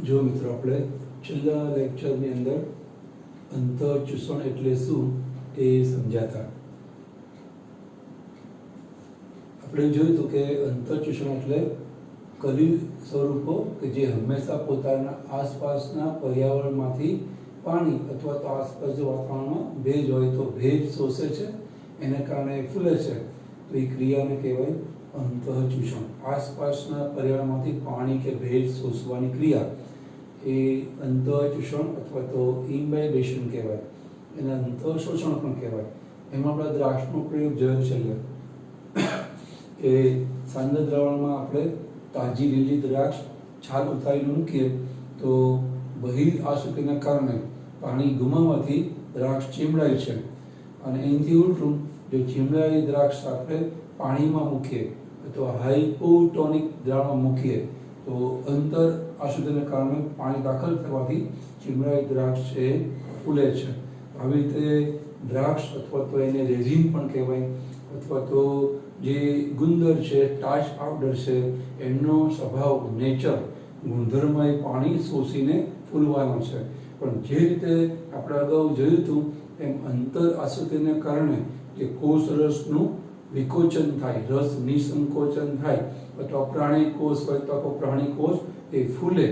જો મિત્રો આપણે છેલ્લા લેક્ચરની અંદર અંતઃચૂષણ એટલે શું એ સમજાતા. આપણે જોયું હતું કે અંતઃચૂષણ એટલે કલિલ સ્વરૂપો કે જે હંમેશા પોતાના આસપાસના પર્યાવરણમાંથી પાણી અથવા તો આસપાસ જો વાતાવરણમાં ભેજ હોય તો ભેજ શોષે છે, એને કારણે ફૂલે છે, તો એ ક્રિયાને કહેવાય અંતઃચૂષણ. આસપાસના પર્યાવરણમાંથી પાણી કે ભેજ શોષવાની ક્રિયા એ અંતઃચૂષણ અથવા તો ઇમ્બાઇબેશન કહેવાય, એને અંતઃશોષણ પણ કહેવાય. એમાં આપણે દ્રાક્ષનો પ્રયોગ જોયો છે કે સાંદ્ર દ્રાવણમાં આપણે તાજી લીલી દ્રાક્ષ છાલ ઉતારીને મૂકીએ તો બહિર આસક્તિના કારણે પાણી ગુમાવવાથી દ્રાક્ષ ચીમડાય છે, અને એનાથી ઉલટું જો ચીમડાયેલી દ્રાક્ષ આપણે પાણીમાં મૂકીએ અથવા હાઇપોટોનિક દ્રાવણમાં મૂકીએ તો અંતર આસક્તિના કારણે પાણી દાખલ થવાથી ચીમડાયેલી દ્રાક્ષ છે ફૂલે છે. આવી રીતે દ્રાક્ષ અથવા તો એને રેઝિન પણ કહેવાય, અથવા તો જે ગુંદર છે, ટાચ પાવડર છે, એમનો સ્વભાવ નેચર ગુણધર્મ એ પાણી શોષીને ફૂલવાનો છે. પણ જે રીતે આપણે અગાઉ જોયું હતું એમ અંતર આસક્તિને કારણે જે કોષ રસનું વિકોચન થાય, રસ નિસંકોચન થાય, અથવા પ્રાણી કોષ હોય તો આખો પ્રાણી કોષ એ ફૂલે,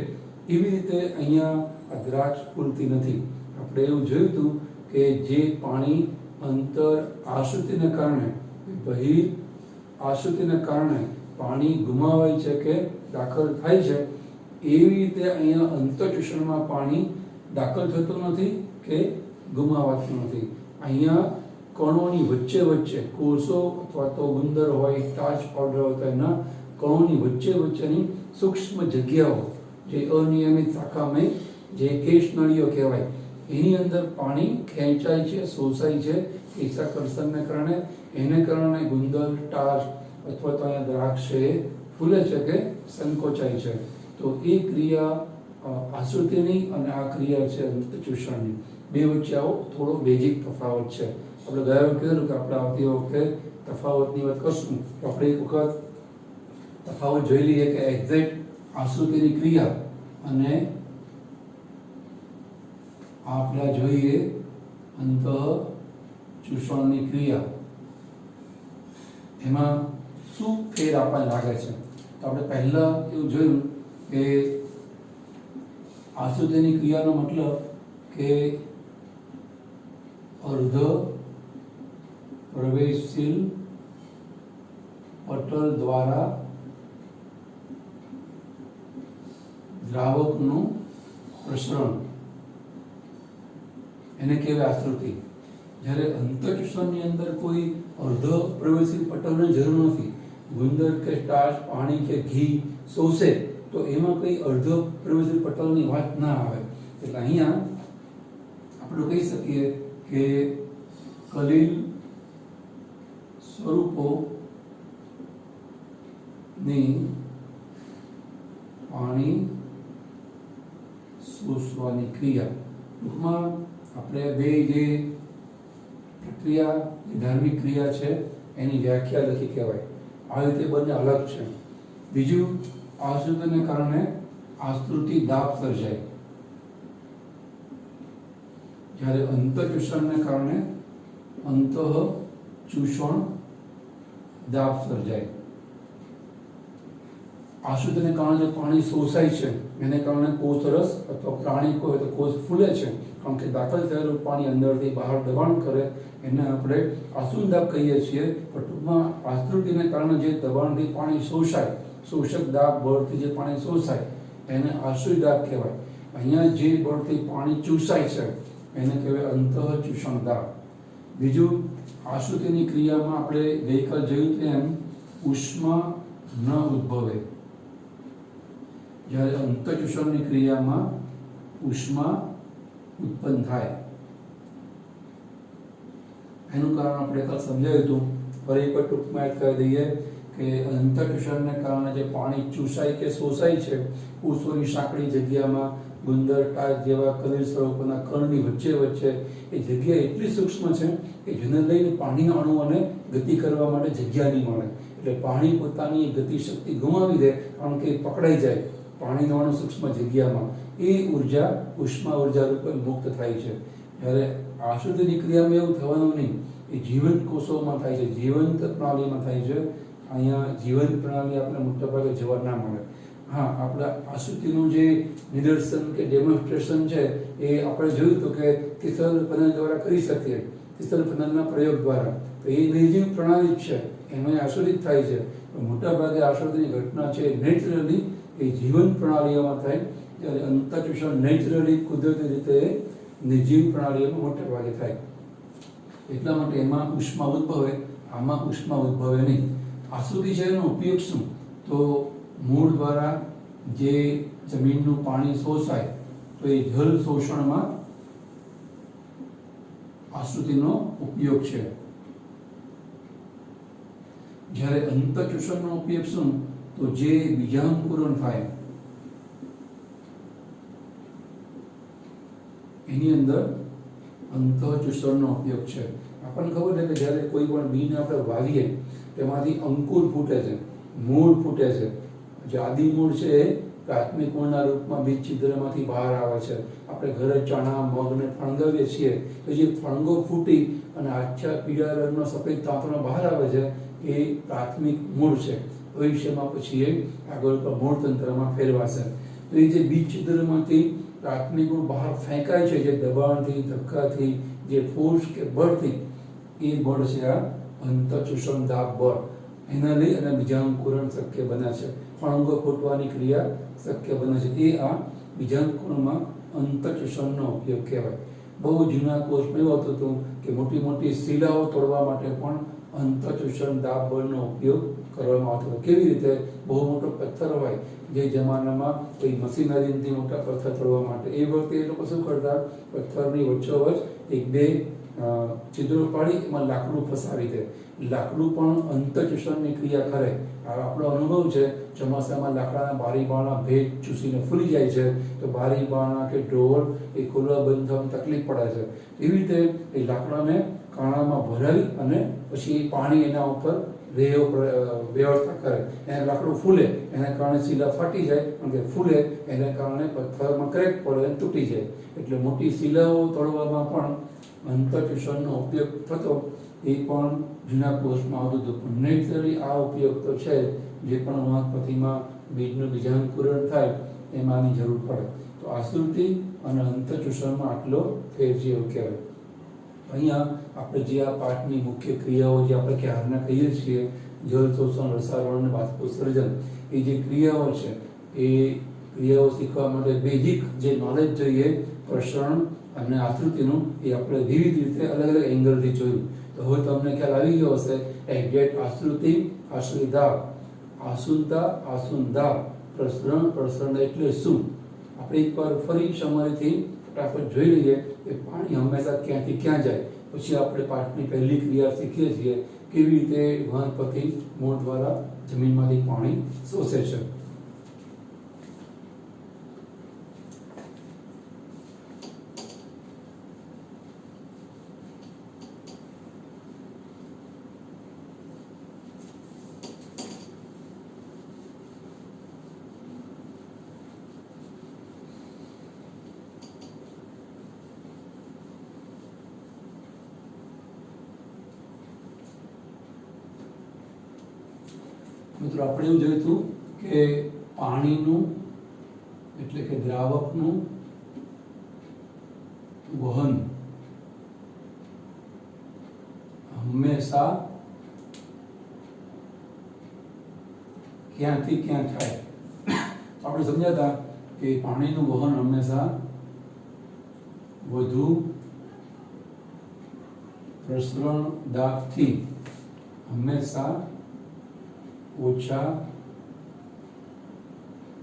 એવી રીતે અહીંયા આ દ્રાક્ષ ફૂલતી નથી. આપણે એવું જોયું હતું કે જે પાણી અંતર આસક્તિને કારણે બહિર આસક્તિને કારણે પાણી ગુમાવાય છે કે દાખલ થાય છે, એવી રીતે અહીંયા અંતઃચૂષણમાં પાણી દાખલ થતું નથી કે ગુમાવાતું નથી. અહીંયા કણોની વચ્ચે વચ્ચે કોષો અથવા તો ગુંદર હોય, ટાચ પાવડર હોય, તો એના કણોની વચ્ચે વચ્ચેની સૂક્ષ્મ જગ્યાઓ જે અનિયમિત શાખામય જે કેશનળીઓ કહેવાય, એની અંદર પાણી ખેંચાય છે, શોષાય છે કેશાકર્ષણને કારણે. એને કારણે ગુંદર, ટાચ અથવા તો અહીંયા દ્રાક્ષ ફૂલે છે કે સંકોચાય છે. તો એ ક્રિયા આસક્તિની અને આ ક્રિયા છે અંતઃચૂષણની. બે વચ્ચે આવો થોડો બેઝિક તફાવત છે. આપણે ગયા વખતે કીધું કે આપણે આવતી વખતે તફાવતની વાત કરશું, તો આપણે એક વખત તફાવત જોઈ લઈએ કે એક્ઝેક્ટ આસક્તિની ક્રિયા અને આપણે જોઈએ અંતઃચૂષણની ક્રિયા, એમાં શું ફેર આપણને લાગે છે. તો આપણે પહેલા એવું જોયું કે આસક્તિની ક્રિયાનો મતલબ કે અર્ધ પ્રવેશશીલ પટલ દ્વારા દ્રાવકનું પ્રસરણ, એને કહેવાય આસક્તિ. જ્યારે અંતઃચૂષણની અંદર કોઈ અર્ધ પ્રવેશશીલ પટલની જરૂર નથી. ગુંદર કે સ્ટાર્ચ, પાણી કે ઘી શોષે તો એમાં કઈ અર્ધ પ્રવેશશીલ પટલની વાત ના આવે. એટલે અહીંયા આપણે કહી શકીએ કે કલિલ સ્વરૂપોની પાણી શોષવાની ક્રિયા. ટૂંકમાં આપણે બે જે પ્રક્રિયા, ધાર્મિક ક્રિયા છે એની વ્યાખ્યા લખી કહેવાય. આ રીતે બંને અલગ છે. બીજું, આસક્તિને કારણે આસ્તુતિ દાબ સર્જાય, જ્યારે અંતઃચૂષણને કારણે અંતઃચૂષણ દાબ સર્જાય. આસક્તિને કારણે જે પાણી શોષાય છે એને કારણે કોષ રસ અથવા પ્રાણી કોઈ તો કોષ ફૂલે છે, કારણ કે દાખલ થયેલું પાણી અંદરથી બહાર દબાણ કરે, એને આપણે આસુદાબ કહીએ છીએ. પણ ટૂંકમાં આસ્તુતિને કારણે જે દબાણથી પાણી શોષાય, શોષક દાબ બળથી જે પાણી શોષાય એને આસુદાબ કહેવાય. અહીંયા જે બળથી પાણી ચૂસાય છે એને કહેવાય અંતઃચૂષણ દાબ. બીજું, આસક્તિની ક્રિયામાં આપણે ગઈકાલ જોયું તેમ ઉષ્મા ન ઉદ્ભવે. જ્યારે અંતઃચૂષણની ક્રિયામાં ઉષ્મા ઉત્પન્ન થાય. એનું કારણ આપણે કાલ સમજાવ્યું હતું. ફરી એકવાર ટૂંકમાં યાદ કરી દઈએ કે અંતઃચૂષણને કારણે જે પાણી ચૂસાય કે શોષાય છે કોષોની સાંકડી જગ્યામાં, ગુંદર, ટાચ જેવા કલિલ સ્વરૂપોના કણની વચ્ચે વચ્ચે, એ જગ્યા એટલી સૂક્ષ્મ છે કે જેને લઈને પાણીના અણુઓને ગતિ કરવા માટે જગ્યા નહીં મળે. એટલે પાણી પોતાની ગતિ શક્તિ ગુમાવી દે, કારણ કે પકડાઈ જાય પાણીનો સૂક્ષ્મ જગ્યામાં એ ઉર્જા ઉષ્મા ઉર્જા રૂપે મુક્ત થાય છે. જ્યારે આશ્રુતિની ક્રિયામાં એવું થવાનું નહીં, એ જીવંત કોષોમાં થાય છે, જીવંત પ્રણાલીમાં થાય છે. અહીંયા જીવંત પ્રણાલી આપણે મોટાભાગે જોવા ના મળે. હા, આપણા આશ્રુતિનું જે નિદર્શન કે ડેમોન્સ્ટ્રેશન છે એ આપણે જોયું હતું કે તિસલ ફનલ દ્વારા કરી શકીએ, તિસલ ફનલના પ્રયોગ દ્વારા. તો એ નિર્જીવ પ્રણાલી જ છે, એમાં આશ્રિત થાય છે. મોટાભાગે આશ્રિતની ઘટના છે નેચરલી એ જીવંત પ્રણાલીઓમાં થાય, જ્યારે અંતઃચુષણ નેચરલી કુદરતી રીતે નિર્જીવ પ્રણાલીઓમાં મોટા ભાગે થાય. એટલા માટે એમાં ઉષ્મા ઉદ્ભવે, આમાં ઉષ્મા ઉદ્ભવે નહીં. આશ્રુતિ છે એનો ઉપયોગ શું? તો મૂળ દ્વારા જે જમીનનું પાણી શોષાય તો એ જલ શોષણમાં આશ્રુતિનો ઉપયોગ છે. જ્યારે અંતઃચુષણનો ઉપયોગ શું? તો જે બીજાંકુરણ થાય એની અંદર અંતઃચુષણનો ઉપયોગ છે. આપણને ખબર છે કે જ્યારે કોઈ પણ બીને આપણે વાવીએ તેમાંથી અંકુર ફૂટે છે, મૂળ ફૂટે છે. જે આદિ મૂળ છે એ પ્રાથમિક મૂળના રૂપમાં બીજ છિદ્રમાંથી બહાર આવે છે. આપણે ઘરે ચણા મગને ફણગાવીએ છીએ તો જે ફણગો ફૂટી અને આછા પીળા રંગનો સફેદ તાંતણો બહાર આવે છે એ પ્રાથમિક મૂળ છે. ભવિષ્યમાં પછી એ આગળ મૂળ તંત્રમાં ફેરવાશે. તો એ જે બીજ છિદ્રમાંથી પ્રાથમિક મૂળ બહાર ફેંકાય છે, જે દબાણથી, ધક્કાથી, જે ફોર્સ કે બળથી, એ બળ છે આ અંતઃચુષણ દાબ બળ. એના લઈ અને બીજાંકુરણ શક્ય બને છે, ફણગો ફૂટવાની ક્રિયા શક્ય બને છે. એ આ બીજાંકુરણમાં અંતઃચુષણનો ઉપયોગ કહેવાય. બહુ જૂના કોષમાં એવું હતું હતું કે મોટી મોટી શિલાઓ તોડવા માટે પણ અંતઃચુષણ દાબ બળનો ઉપયોગ કરવામાં આવતો હતો. કેવી રીતે? બહુ મોટો પથ્થર હોય, જે જમાનામાં કોઈ મશીનરીથી મોટા પથ્થર તોડવા માટે, એ વખતે એ લોકો શું કરતા? પથ્થરની વચ્ચોવચ્ચ એક બે છિદ્રો પાડી એમાં લાકડું ફસાવી દે. લાકડું પણ અંતઃચુષણની ક્રિયા કરે. આપણો અનુભવ છે, ચોમાસામાં લાકડાના બારી બારણા ભેજ ચૂસીને ફૂલી જાય છે તો બારી બારણા કે ડોર એ ખોલવા બંધ થવાની તકલીફ પડે છે. એવી રીતે એ લાકડાને કાણામાં ભરાવી અને પછી પાણી એના ઉપર વ્યવસ્થા કરે. એને લાકડું ફૂલે, એના કારણે શિલા ફાટી જાય, કારણ કે ફૂલે એના કારણે પથ્થરમાં ક્રેક પડે અને તૂટી જાય. એટલે મોટી શિલાઓ તોડવામાં પણ અંતઃચુષણનો ઉપયોગ થતો. એ પણ જૂના કોષમાં આવતું હતું. પણ નેચરલી આ ઉપયોગ તો છે, જે પણ વનસ્પતિમાં બીજનું બીજાંકુરણ થાય એમાં આની જરૂર પડે. તો આશ્રુતિ અને અંતઃચુષણમાં આટલો ફેર છે એવું કહેવાય. અહીંયા આપણે જે આ પાઠની મુખ્ય ક્રિયાઓ જે આપણે ક્યારના કહીએ છીએ, જળ શોષણ, રસારોહણ અને બાષ્પોત્સર્જન, એ જે ક્રિયાઓ છે એ ક્રિયાઓ શીખવા માટે બેઝિક જે નોલેજ જોઈએ પ્રસરણ અને આશ્રુતિનું, એ આપણે વિવિધ રીતે અલગ અલગ એંગલથી જોયું. તો હવે તમને ખ્યાલ આવી ગયો હશે એક્ઝેક્ટ આશ્રુતિ, આશ્રિતા, આસુનતા, આસુનદા, પ્રસરણ, પ્રસરણ એટલે શું. આપણે એકવાર ફરી સમયથી ફટાફટ જોઈ લઈએ કે પાણી હંમેશા ક્યાંથી ક્યાં જાય. પછી આપણે પાઠની પહેલી ક્રિયા શીખીએ છીએ કેવી રીતે વનસ્પતિ મૂળ દ્વારા જમીનમાંથી પાણી શોષે છે. મિત્રો આપણે એવું જોયું હતું કે પાણીનું એટલે કે દ્રાવકનું વહન હંમેશા ક્યાંથી ક્યાં થાય. આપણે સમજાતા કે પાણીનું વહન હંમેશા વધુ પ્રસરણ દાબથી હંમેશા ઓછા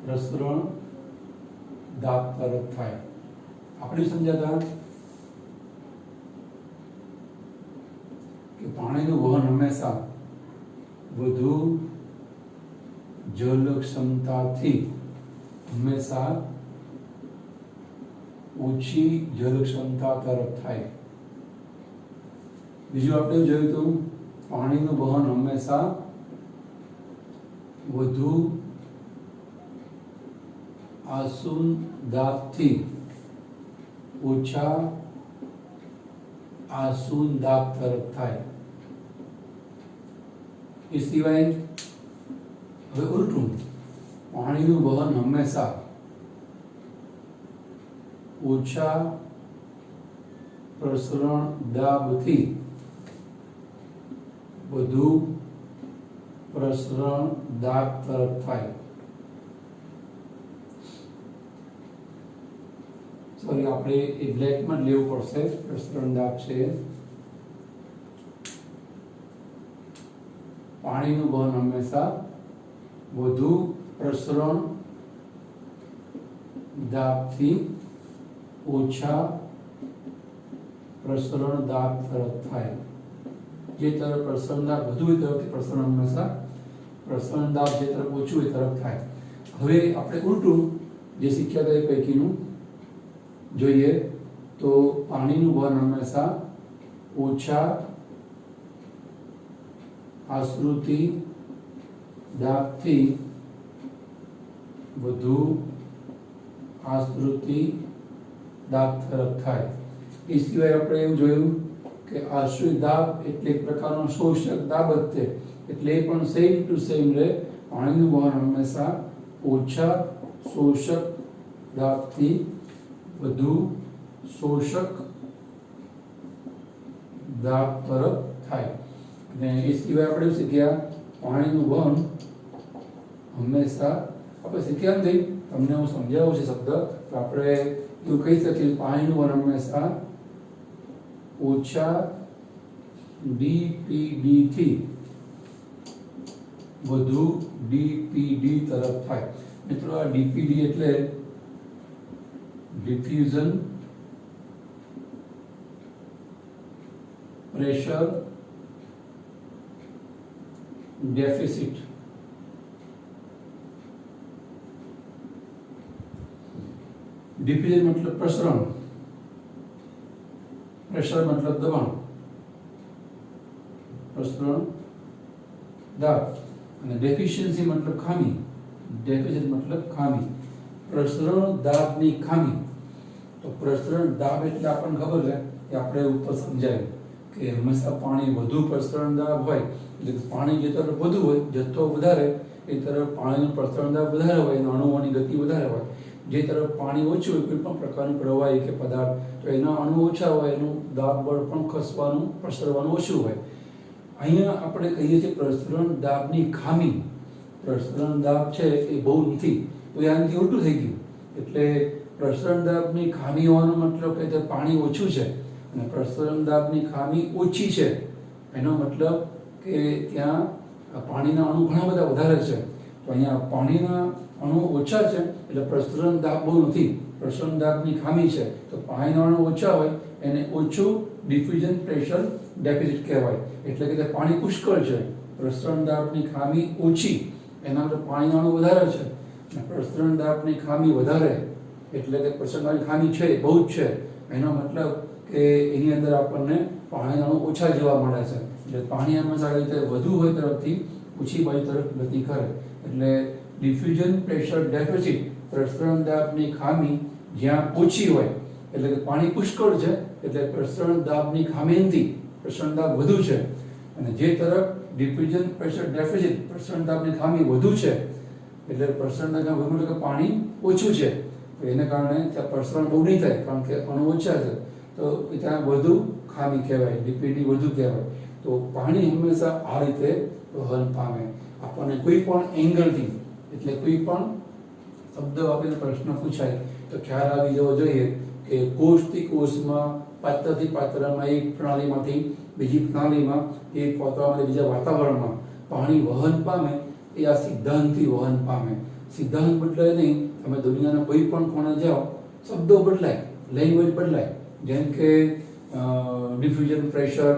પ્રસરણ દાબ તરફ થાય. આપણે સમજાતા કે પાણીનું વહન હંમેશા વધુ જલ ક્ષમતાથી હંમેશા ઓછી જલ ક્ષમતા તરફ થાય. બીજું આપણે જોયું હતું પાણીનું વહન હંમેશા વધુ આસુન દાબથી ઓછા આસુન દાબ તરફ થાય. એ સિવાય હવે ઉલટું, પાણીનું વહન હંમેશા ઓછા પ્રસરણ દાબથી વધુ પ્રસરણ દાબ તરફ થાય. સોરી, આપણે એ બ્લેકમાં જ લેવું પડશે. પ્રસરણ દાબ છે પાણીનું વહન હંમેશા વધુ પ્રસરણ દાબથી ઓછા પ્રસરણ દાબ તરફ થાય. જે તરફ પ્રસરણ દાબ વધુ હોય તરફથી પ્રસરણ હંમેશા પ્રસરણ દાબ જે તરફ ઓછું હોય તરફ થાય. હવે આપણે ઉલટું જે શીખ્યા હતા એ પૈકીનું જોઈએ તો પાણીનું વહન હંમેશા ઓછા આશ્રુતિ દાબથી વધુ આશ્રુતિ દાબ તરફ થાય. એ સિવાય આપણે એવું જોયું કે આશ્રિત દાબ એટલે એક પ્રકારનો શોષક દાબ જ છે, એટલે એ પણ સેમ ટુ સેમ રહે. પાણીનું વહન હંમેશા ઓછા શોષક દાબથી વધુ શોષક દાબ તરફ થાય. અને એ સિવાય આપણે શું શીખ્યા? પાણીનું વહન હંમેશા આપણે શીખ્યા નથી, તમને હું સમજાવું છું શબ્દ, તો આપણે એવું કહી શકીએ પાણીનું વહન હંમેશા ઓછા ડીપીડી થી વધુ ડીપીડી તરફ થાય. મિત્રો, આ ડીપીડી એટલે ડિફ્યુઝન પ્રેશર ડેફિસિટ. ડિફ્યુઝન મતલબ પ્રસરણ, પ્રેશર મતલબ દબાણ, પ્રસરણ દાબ, અને ડેફિશિયન્સી મતલબ ખામી, ડેફિસિટ મતલબ ખામી. પ્રસરણ દાબની ખામી. તો પ્રસરણ દાબ એટલે આપણને ખબર છે કે આપણે ઉપર સમજાયું કે હંમેશા પાણી વધુ પ્રસરણ દાબ હોય એટલે પાણી જે તરફ વધુ હોય, જથ્થો વધારે, એ તરફ પાણીનું પ્રસરણ દાબ વધારે હોય અને અણુઓની ગતિ વધારે હોય. જે તરફ પાણી ઓછું હોય, કોઈ પણ પ્રકારનું પ્રવાહી કે પદાર્થ, તો એના અણુ ઓછા હોય, એનું દાબ બળ પણ ખસવાનું પ્રસરવાનું ઓછું હોય. અહીંયા આપણે કહીએ છીએ પ્રસરણ દાબની ખામી. પ્રસરણ દાબ છે એ બહુ નથી, તો આનાથી ઉલટું થઈ ગયું. એટલે પ્રસરણ દાબની ખામી હોવાનો મતલબ કે પાણી ઓછું છે અને પ્રસરણ દાબની ખામી ઓછી છે, એનો મતલબ કે ત્યાં પાણીના અણુ ઘણા બધા વધારે છે. તો અહીંયા પાણીના અણુ ઓછા છે એટલે પ્રસરણ દાબ બહુ નથી, પ્રસરણ દાબની ખામી છે. તો પાણીના અણુ ઓછા હોય એને ઓછું ડિફ્યુઝન પ્રેશર ડેફિસિટ કહેવાય. એટલે કે પાણી પુષ્કળ છે, પ્રસરણ દાબની ખામી ઓછી, એના માટે પાણીના અણુ વધારે છે. પ્રસરણ દાબની ખામી વધારે એટલે કે પ્રસરણ દાબની ખામી છે, બહુ જ છે, એનો મતલબ કે એની અંદર આપણને પાણીના અણુ ઓછા જોવા મળે છે. એટલે પાણી હંમેશા આવી રીતે વધુ હોય તરફથી ઓછી બાજુ તરફ ગતિ કરે. એટલે ડિફ્યુઝન પ્રેશર ડેફિસિટ, પ્રસરણ દાબની ખામી જ્યાં ઓછી હોય એટલે કે પાણી પુષ્કળ છે એટલે પ્રસરણ દાબની ખામી નથી, પ્રસરણ દાબ વધુ છે. અને જે તરફ ડિફ્યુઝન પ્રેશર ડેફિસિટ, પ્રસરણ દાબની ખામી વધુ છે એટલે પ્રસરણ દાબ વધુ એટલે કે પાણી ઓછું છે, તો એને કારણે ત્યાં પ્રસરણ બહુ નહીં થાય કારણ કે અણુ ઓછા છે, તો ત્યાં વધુ ખામી કહેવાય, ડીપીડી વધુ કહેવાય. તો પાણી હંમેશા આ રીતે વહન પામે. આપણને કોઈ પણ એંગલથી, એટલે કોઈ પણ શબ્દ આપીને પ્રશ્ન પૂછાય તો ખ્યાલ આવી જવો જોઈએ કે કોષથી કોષમાં, પાત્રથી પાત્રમાં, એક પ્રણાલીમાંથી બીજી પ્રણાલીમાં, એક વાતાવરણમાંથી બીજા વાતાવરણમાં પાણી વહન પામે. એ આ સિદ્ધાંતથી વહન પામે. સિદ્ધાંત બદલાય નહીં, તમે દુનિયાના કોઈ પણ ખૂણે જાઓ, શબ્દો બદલાય, લેંગ્વેજ બદલાય. જેમ કે diffusion pressure,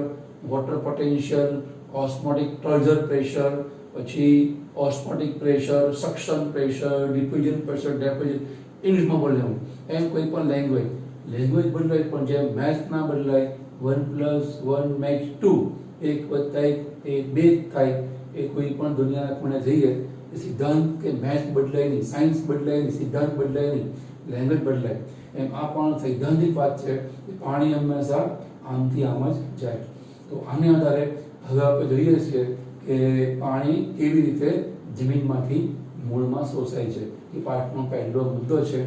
water potential, osmotic turgor pressure, પછી osmotic pressure, suction pressure, diffusion pressure deficit, ઇંગ્લિશમાં બોલ્યું એમ કોઈ પણ લેંગ્વેજ બદલાય, પણ જેમ મેથ્સ ના બદલાય, 1 + 1 = 2, 1 + 1 એ 2 થાય, એ કોઈ પણ દુનિયાના ખૂણે જઈએ એ સિદ્ધાંત કે મેથ્સ બદલાય નહીં, સાયન્સ બદલાય નહીં, સિદ્ધાંત બદલાય નહીં, લેંગ્વેજ બદલાય. એમ આ પણ સૈદ્ધાંતિક વાત છે કે પાણી હંમેશા આમથી આમ જ જાય. તો આને આધારે હવે આપણે જોઈએ છીએ કે પાણી કેવી રીતે જમીનમાંથી મૂળમાં શોષાય છે. એ પાઠનો પહેલો મુદ્દો છે.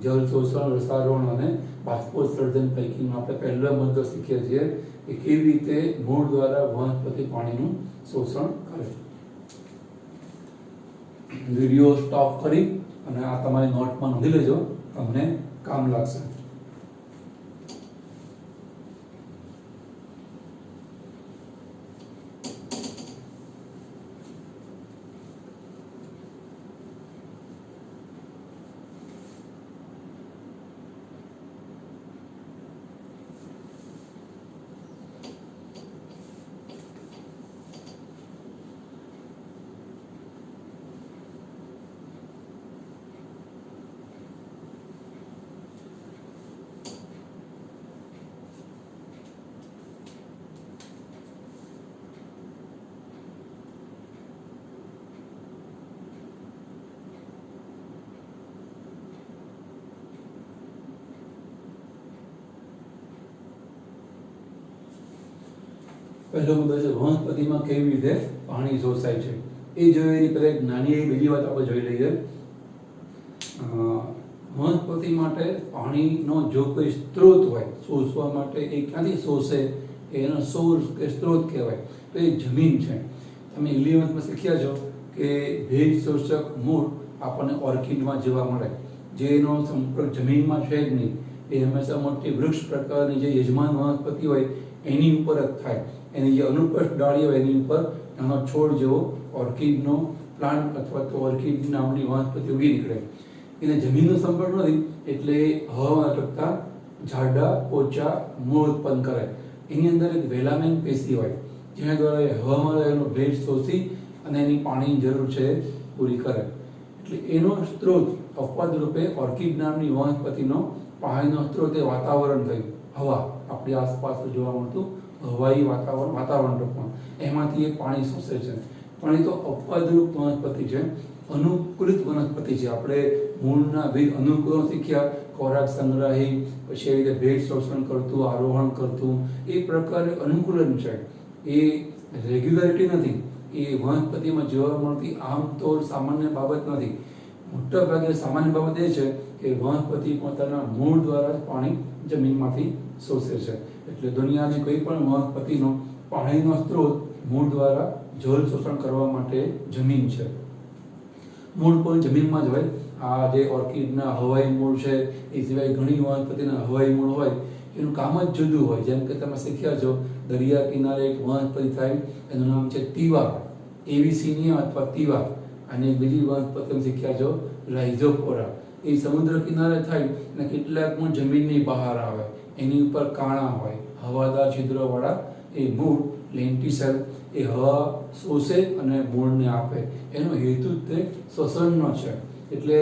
જળ શોષણ, રસારોહણ અને બાષ્પોત્સર્જન પૈકીનો આપણે પહેલો મુદ્દો શીખીએ છીએ કે કેવી રીતે મૂળ દ્વારા વનસ્પતિ પાણીનું શોષણ કરે. વિડીયો સ્ટોપ કરી અને આ તમારી નોટમાં નોંધી લેજો, તમને કામ લાગશે. પહેલો મુદ્દો છે વનસ્પતિમાં કેવી રીતે પાણી શોષાય છે. એ જોઈ પહેલા એક નાની એવી બીજી વાત આપણે જોઈ લઈએ. વનસ્પતિ માટે પાણીનો જો કોઈ સ્ત્રોત હોય શોષવા માટે, એ ક્યાંથી શોષે એનો સોર્સ કે સ્ત્રોત કહેવાય તો એ જમીન છે. તમે 11th શીખ્યા છો કે ભેજ શોષક મૂળ આપણને ઓર્કિડમાં જોવા મળે, જેનો સંપર્ક જમીનમાં છે જ નહીં. એ હંમેશા મોટી વૃક્ષ પ્રકારની જે યજમાન વનસ્પતિ હોય એની ઉપર જ થાય. એની જે અનુપ્રસ્થ ડાળી હોય એની ઉપર નાનો છોડ જેવો ઓર્કિડનો પ્લાન્ટ અથવા તો ઓર્કિડ નામની વનસ્પતિ ઉગી નીકળે. એને જમીનનો સંપર્ક નથી એટલે હવામાં અટકતા જાડા પોચા મૂળ ઉત્પન્ન કરે. એની અંદર એક વેલામેન પેશી હોય જેના દ્વારા એ હવામાં રહેલો ભેજ શોષી અને એની પાણીની જરૂર છે પૂરી કરે. એટલે એનો સ્ત્રોત અપવાદ રૂપે ઓર્કિડ નામની વનસ્પતિનો પાણીનો સ્ત્રોત એ વાતાવરણ થયું, હવા, આપણી આસપાસ જોવા મળતું હવાઈ વાતાવરણ ટૂંકમાં, એમાંથી એ પાણી શોષે છે. પણ એ તો અપવાદરૂપ વનસ્પતિ છે, અનુકૂલિત વનસ્પતિ છે. આપણે મૂળના વિવિધ અનુકૂલો શીખ્યા, ખોરાક સંગ્રહી, પછી એ રીતે ભેજ શોષણ કરતું, આરોહણ કરતું, એ પ્રકારે અનુકૂલન છે. એ રેગ્યુલરિટી નથી, એ વનસ્પતિમાં જોવા મળતી આમ તો સામાન્ય બાબત નથી. મોટા ભાગે સામાન્ય બાબત એ છે કે વનસ્પતિ પોતાના મૂળ દ્વારા જ પાણી જમીનમાંથી શોષે છે. એટલે દુનિયાની કોઈ પણ વનસ્પતિનો પાણીનો સ્ત્રોત મૂળ દ્વારા જળ શોષણ કરવા માટે જમીન છે. મૂળ પણ જમીનમાં જ હોય. આ જે ઓર્કિડના હવાઈ મૂળ છે, એ સિવાય ઘણી વનસ્પતિના હવાઈ મૂળ હોય, એનું કામ જ જુદું હોય. જેમ કે તમે શીખ્યા છો દરિયા કિનારે એક વનસ્પતિ થાય, એનું નામ છે તીવા, એવિસિનિયા અથવા તીવા. અને બીજી વનસ્પતિ શીખ્યા છો રાઇઝોફોરા. એ સમુદ્ર કિનારે થાય અને કેટલાક પણ જમીનની બહાર આવે, એની ઉપર કાણા હોય, હવાદાર છિદ્રોવાળા. એ મૂળ લેન્ટિસેલ એ હવા શોષે અને મૂળને આપે. એનો હેતુ જ તે શ્વસનનો છે. એટલે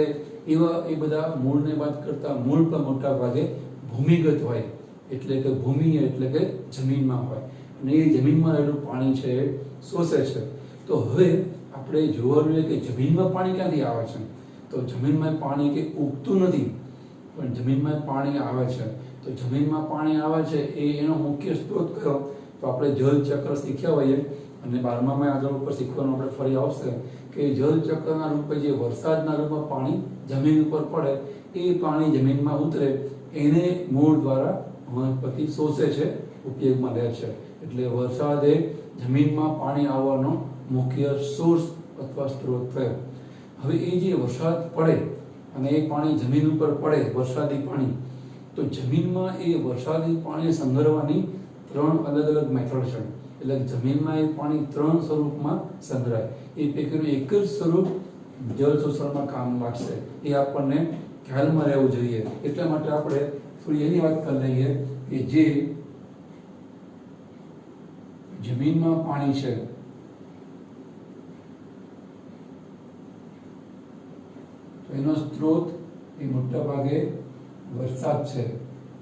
એવા એ બધા મૂળને વાત કરતા મૂળ પણ મોટા ભાગે ભૂમિગત હોય, એટલે કે ભૂમિ એટલે કે જમીનમાં હોય, અને એ જમીનમાં રહેલું પાણી છે એ શોષે છે. તો હવે આપણે જોવાનું કે જમીનમાં પાણી ક્યાંથી આવે છે. તો જમીનમાં પાણી કે ઉગતું નથી, પણ જમીનમાં પાણી આવે છે. તો જમીનમાં પાણી આવે છે એ એનો મુખ્ય સ્ત્રોત કયો? તો આપણે જલચક્ર શીખ્યા હોઈએ, અને 12મામાં આગળ ઉપર શીખવાનું આપણે ફરી આવશે કે જલચક્રના રૂપે જે વરસાદના રૂપમાં પાણી જમીન ઉપર પડે, એ પાણી જમીનમાં ઉતરે, એને મૂળ દ્વારા વનસ્પતિ શોષે છે, ઉપયોગમાં લે છે. એટલે વરસાદ એ જમીનમાં પાણી આવવાનો મુખ્ય સોર્સ અથવા સ્ત્રોત થયો. હવે એ જે વરસાદ પડે અને એ પાણી જમીન ઉપર પડે, વરસાદી પાણી, તો જમીનમાં એ વરસાદી પાણી સંગ્રહવાની 3 અલગ અલગ મેથડ છે. એટલે જમીનમાં એ પાણી 3 સ્વરૂપમાં સંગ્રહાય. એ પૈકીનું એક જ સ્વરૂપ જળ શોષણમાં કામ લાગશે. એ આપણને ખ્યાલમાં રહેવું જોઈએ. એટલા માટે આપણે થોડી એની વાત કરી લઈએ કે જે જમીનમાં પાણી છે તો એનો સ્ત્રોત એ મોટા ભાગે વરસાદ છે.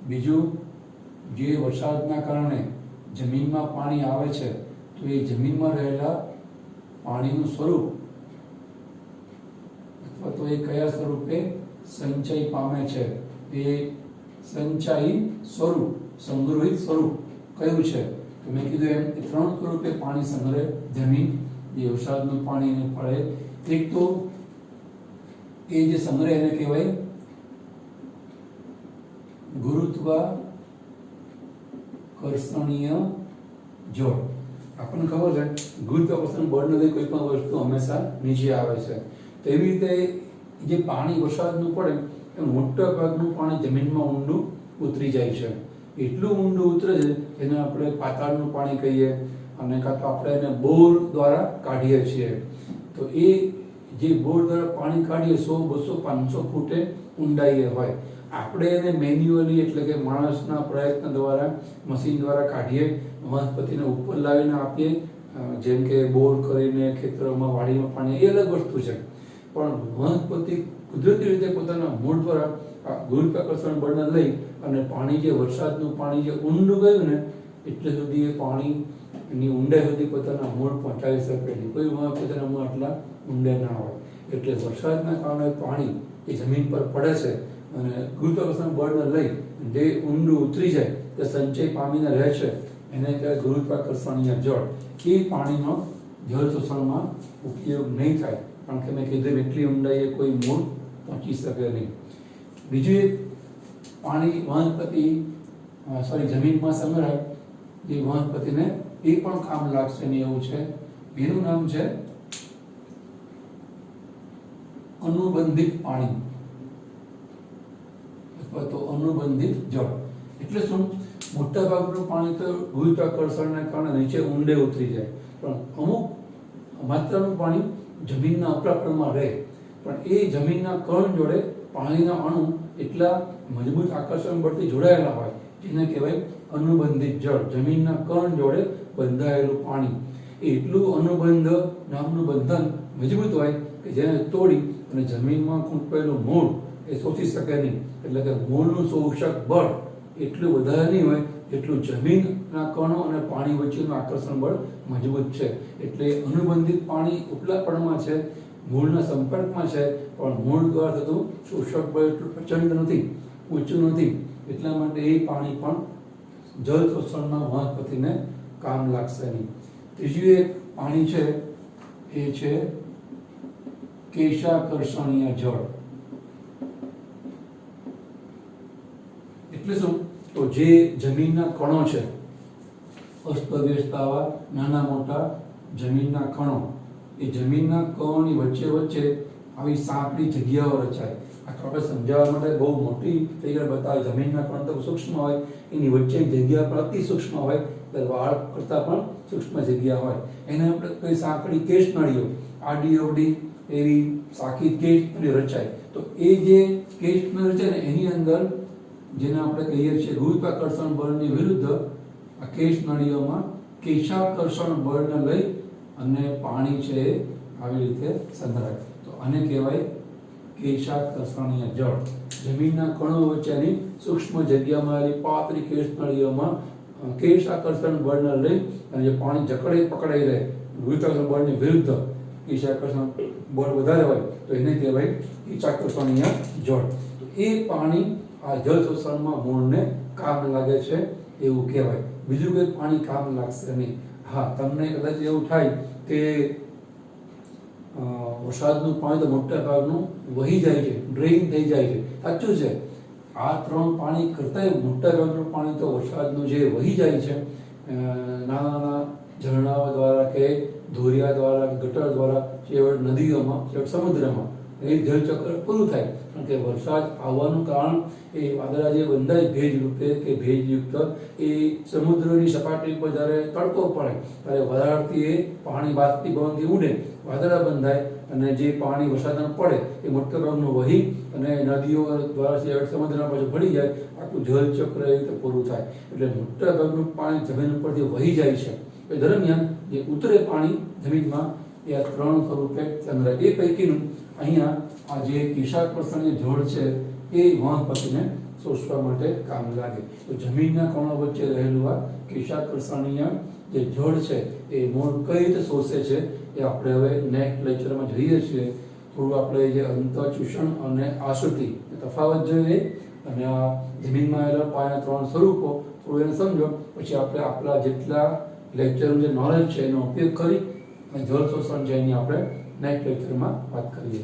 બીજું, જે વરસાદના કારણે જમીનમાં પાણી આવે છે તો એ જમીનમાં રહેલા પાણીનું સ્વરૂપ અથવા તો એ કયા સ્વરૂપે સંચય પામે છે, એ સંચયી સ્વરૂપ, સંગ્રહિત સ્વરૂપ કયું છે? તો મેં કીધું એમ કે 3 સ્વરૂપે પાણી સંગ્રહે જમીન, જે વરસાદનું પાણી એને પડે. એક તો એ જે સંગ્રહ એને કહેવાય ગુરુત્વાકર્ષણીય જળ. આપણને ખબર છે ગુરુત્વાકર્ષણ બળને લઈ કોઈ પણ વસ્તુ હંમેશા નીચે આવે છે. તો એવી રીતે જે પાણી વરસાદનું પડે એ મોટા ભાગનું પાણી જમીનમાં ઊંડું ઉતરી જાય છે. એટલું ઊંડું ઉતરે છે જેને આપણે પાતાળનું પાણી કહીએ, અને કાં તો આપણે એને બોર દ્વારા કાઢીએ છીએ. તો એ જે બોર દ્વારા પાણી કાઢીએ 100, 200, 500 ફૂટે ઊંડાઈએ હોય. આપણે એને મેન્યુઅલી એટલે કે માણસના પ્રયત્ન દ્વારા, મશીન દ્વારા કાઢીએ, વનસ્પતિને ઉપર લાવીને આપીએ, જેમ કે બોર કરીને ખેતરોમાં, વાડીમાં પાણી, એ અલગ વસ્તુ છે. પણ વનસ્પતિ કુદરતી રીતે પોતાના મૂળ દ્વારા ગુરુત્વાકર્ષણ બળને લઈ અને પાણી, જે વરસાદનું પાણી જે ઊંડું ગયું ને એટલે સુધી એ પાણીની ઊંડાઈ સુધી પોતાના મૂળ પહોંચાડી શકે નહીં. કોઈ પોતાના મૂળ આટલા ઊંડા ના હોય. એટલે વરસાદના કારણે પાણી એ જમીન પર પડે છે અને ગુરુત્વાકર્ષણ બળને લઈ જે ઊંડું ઉતરી જાય, તે સંચય પામીને રહે છે, એને કહેવાય ગુરુત્વાકર્ષણીય જળ. એ પાણીનો જળ શોષણમાં ઉપયોગ નહીં થાય, કારણ કે મેં કીધું એટલી ઊંડાઈએ કોઈ મૂળ પહોંચી શકે નહીં. બીજું એક પાણી વનસ્પતિ જમીનમાં સંગ્રહાય, જે વનસ્પતિને એ પણ કામ લાગશે ને એવું છે. એનું નામ છે અનુબંધિત પાણી અથવા તો અનુબંધિત જળ. એટલે શું? મોટા ભાગનું પાણી તો ગુરુત્વાકર્ષણને કારણે નીચે ઊંડે ઉતરી જાય, પણ અમુક માત્રાનું પાણી જમીનના ઉપલા પ્રમાણમાં રહે. પણ એ જમીનના કણ જોડે પાણીના અણુ એટલા મજબૂત આકર્ષણ બળથી જોડાયેલા હોય, જેને કહેવાય અનુબંધિત જળ. જમીનના કણ જોડે બંધાયેલું પાણી. એટલું અનુબંધ નામનું બંધન મજબૂત હોય કે જેને તોડી અને જમીનમાં ખૂંપાયેલું મૂળ એ શોષી શકે નહીં. એટલે કે મૂળનું શોષક બળ એટલું વધારે નહીં હોય એટલું જમીનના કણો અને પાણી વચ્ચેનું આકર્ષણ બળ મજબૂત છે. એટલે અનુબંધિત પાણી ઉપલા પળમાં છે, મૂળના સંપર્કમાં છે, પણ મૂળ દ્વારા થતું શોષક બળ એટલું પ્રચંડ નથી, ઊંચું નથી. એટલા માટે એ પાણી પણ જળ શોષણમાં વનસ્પતિને કામ લાગશે નહીં. ત્રીજું એક પાણી છે એ છે કેશાકર્ષણીય જળ. એટલે શું? તો જે જમીનના કણો છે, અસ્તવ્યસ્ત આવા નાના મોટા જમીનના કણો, એ જમીનના કણોની વચ્ચે વચ્ચે આવી સાંકડી જગ્યાઓ રચાય. આ આપણે સમજાવવા માટે બહુ મોટી ફિગર બતાવે. જમીનના કણ તો સૂક્ષ્મ હોય, એની વચ્ચેની જગ્યા પણ અતિ સૂક્ષ્મ હોય, એટલે વાળ કરતાં પણ સૂક્ષ્મ જગ્યા હોય. એને આપણે કઈ સાંકડી કેશ નળીઓ, આડી અવડી એવી સાંકી કેશ નળી રચાય. તો એ જે કેશ નળી રચાય ને એની અંદર જેને આપણે કહીએ છીએ ગુરુત્વાકર્ષણ બળની વિરુદ્ધ આ કેશ નળીઓમાં કેશાકર્ષણ બળને લઈ અને પાણી છે આવી રીતે સંગ્રહાય. તો આને કહેવાય કેશાકર્ષણીય જળ. જમીનના કણો વચ્ચેની સૂક્ષ્મ જગ્યામાં આવેલી પાતળી કેશ નળીઓમાં કેશાકર્ષણ બળને લઈ અને જે પાણી જકડે પકડાઈ રહે, ગુરુત્વાકર્ષણ બળની વિરુદ્ધ કેશાકર્ષણ બળ વધારે હોય તો એને કહેવાય કેશાકર્ષણીય જળ. તો એ પાણી આ જળ શોષણમાં મૂળને કામ લાગે છે એવું કહેવાય. બીજું કોઈ પાણી કામ લાગશે નહીં. હા, તમને કદાચ એવું થાય કે વરસાદનું પાણી તો મોટા ભાગનું વહી જાય છે, ડ્રેઇન થઈ જાય છે. સાચું છે. આ 3 પાણી કરતાં મોટા ભાગનું પાણી તો વરસાદનું જે વહી જાય છે નાના નાના ઝરણાઓ દ્વારા કે ધોરિયા દ્વારા કે ગટર દ્વારા, છેવટ નદીઓમાં, છેવટ સમુદ્રમાં એ જળચક્ર પૂરું થાય. કારણ કે વરસાદ આવવાનું કારણ એ વાદળા જે બંધાય ભેજ રૂપે કે ભેજયુક્ત, એ સમુદ્રની સપાટી પર જ્યારે તડકો પડે ત્યારે વરાળથી એ પાણી બાષ્પીભવનથી ઉડે, વાદળા બંધાય અને જે પાણી વરસાદમાં પડે એ મોટા ભાગનું વહી અને નદીઓ દ્વારા સમુદ્રમાં પાછું ભળી જાય. આખું જળચક્ર એ રીતે પૂરું થાય. એટલે મોટા ભાગનું પાણી જમીન ઉપરથી વહી જાય છે. એ દરમિયાન જે ઉતરે પાણી જમીનમાં એ આ 3 સ્વરૂપે સંગ્રહાય. એ પૈકીનું અહીંયા આ જે કેશાકર્ષણીય જળ છે એ વનસ્પતિને શોષવા માટે કામ લાગે. તો જમીનના કણો વચ્ચે રહેલું આ કેશાકર્ષણીય જે જળ છે એ મૂળ કઈ રીતે શોષે છે એ આપણે હવે નેક્સ્ટ લેક્ચરમાં જોઈએ છીએ. થોડું આપણે જે અંતઃચૂષણ અને આસુતિ તફાવત જોઈએ અને આ જમીનમાં આવેલા પાણીના 3 સ્વરૂપો થોડું એને સમજો. પછી આપણે આપણા જેટલા લેક્ચરનું જે નોલેજ છે એનો ઉપયોગ કરી અને જળ શોષણ છે એની આપણે નેક્સ્ટ લેક્ચરમાં વાત કરીએ.